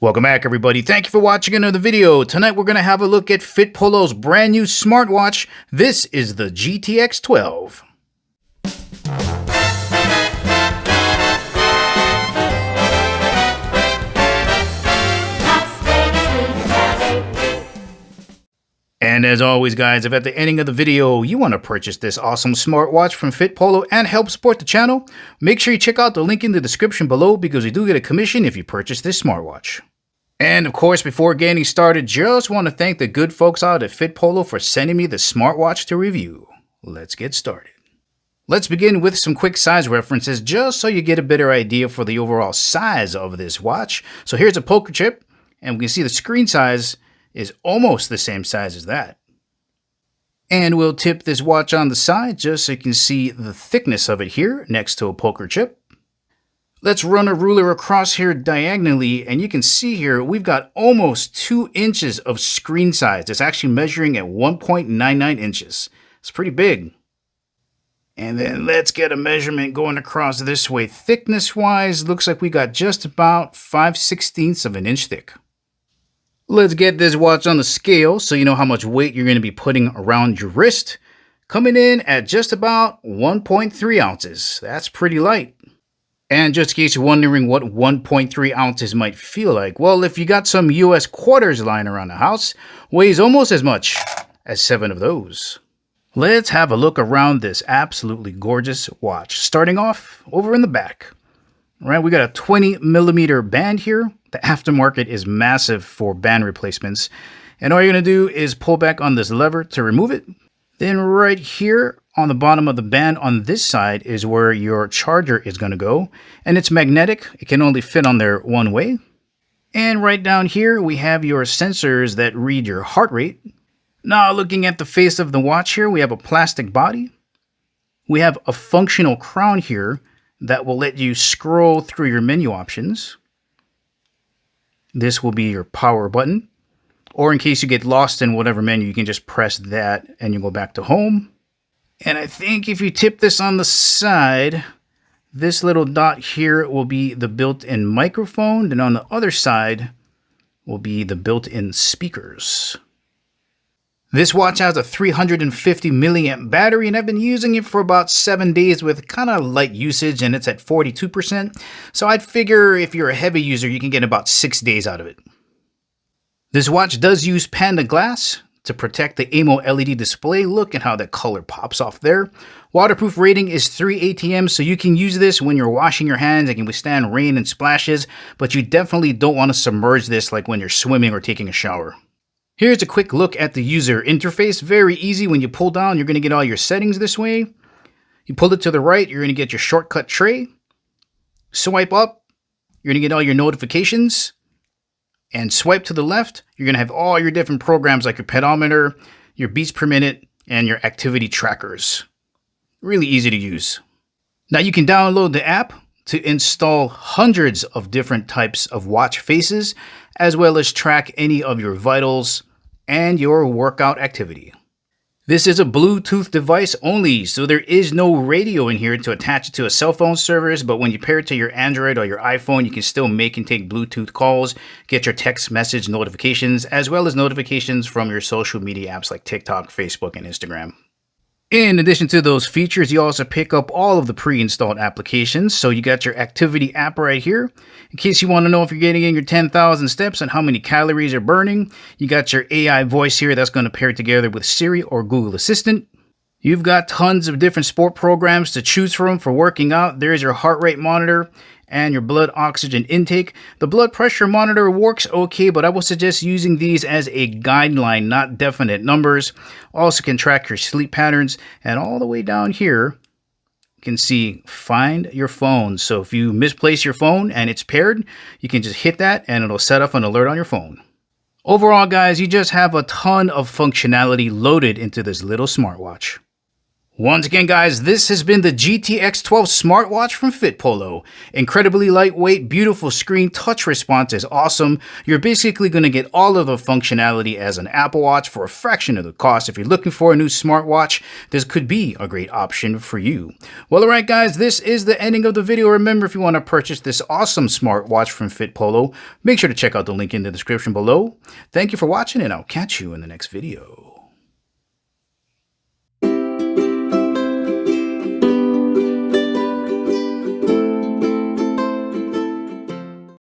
Welcome back, everybody. Thank you for watching another video. Tonight we're going to have a look at Fitpolo's brand new smartwatch. This is the GTX12. And as always, guys, if at the ending of the video you want to purchase this awesome smartwatch from Fitpolo and help support the channel, make sure you check out the link in the description below because we do get a commission if you purchase this smartwatch. And of course, before getting started, just want to thank the good folks out at Fitpolo for sending me the smartwatch to review. Let's get started. Let's begin with some quick size references just so you get a better idea for the overall size of this watch. So here's a poker chip, and we can see the screen size is almost the same size as that. And we'll tip this watch on the side just so you can see the thickness of it here next to a poker chip. Let's run a ruler across here diagonally, and you can see here we've got almost 2 inches of screen size. It's actually measuring at 1.99 inches. It's pretty big. And then let's get a measurement going across this way. Thickness-wise, looks like we got just about 5/16 of an inch thick. Let's get this watch on the scale so you know how much weight you're going to be putting around your wrist. Coming in at just about 1.3 ounces. That's pretty light. And just in case you're wondering what 1.3 ounces might feel like, well, if you got some US quarters lying around the house, weighs almost as much as 7 of those. Let's have a look around this absolutely gorgeous watch. Starting off over in the back. All right, we got a 20mm band here. The aftermarket is massive for band replacements. And all you're going to do is pull back on this lever to remove it. Then right here on the bottom of the band on this side is where your charger is going to go. And it's magnetic. It can only fit on there one way. And right down here we have your sensors that read your heart rate. Now looking at the face of the watch here, we have a plastic body. We have a functional crown here that will let you scroll through your menu options. This will be your power button. Or in case you get lost in whatever menu, you can just press that and you go back to home. And I think if you tip this on the side, this little dot here will be the built-in microphone. And on the other side will be the built-in speakers. This watch has a 350 milliamp battery, and I've been using it for about 7 days with kind of light usage, and it's at 42%. So I'd figure if you're a heavy user, you can get about 6 days out of it. This watch does use Panda glass to protect the AMO LED display. Look at how that color pops off there. Waterproof rating is 3 ATM, so you can use this when you're washing your hands. It can withstand rain and splashes, but you definitely don't want to submerge this like when you're swimming or taking a shower. Here's a quick look at the user interface. Very easy. When you pull down, you're going to get all your settings this way. You pull it to the right, you're going to get your shortcut tray. Swipe up, you're going to get all your notifications. And swipe to the left, you're going to have all your different programs like your pedometer, your beats per minute, and your activity trackers. Really easy to use. Now you can download the app to install hundreds of different types of watch faces, as well as track any of your vitals and your workout activity. This is a Bluetooth device only, so there is no radio in here to attach it to a cell phone service, but when you pair it to your Android or your iPhone, you can still make and take Bluetooth calls, get your text message notifications, as well as notifications from your social media apps like TikTok, Facebook, and Instagram. In addition to those features, you also pick up all of the pre-installed applications. So you got your activity app right here. In case you want to know if you're getting in your 10,000 steps and how many calories you're burning, you got your AI voice here that's going to pair together with Siri or Google Assistant. You've got tons of different sport programs to choose from for working out. There's your heart rate monitor and your blood oxygen intake. The blood pressure monitor works okay, but I would suggest using these as a guideline, not definite numbers. Also can track your sleep patterns, and all the way down here, you can see find your phone. So if you misplace your phone and it's paired, you can just hit that and it'll set off an alert on your phone. Overall, guys, you just have a ton of functionality loaded into this little smartwatch. Once again, guys, this has been the GTX12 Smartwatch from Fitpolo. Incredibly lightweight, beautiful screen, touch response is awesome. You're basically going to get all of the functionality as an Apple Watch for a fraction of the cost. If you're looking for a new smartwatch, this could be a great option for you. Well, alright guys, this is the ending of the video. Remember, if you want to purchase this awesome smartwatch from Fitpolo, make sure to check out the link in the description below. Thank you for watching, and I'll catch you in the next video.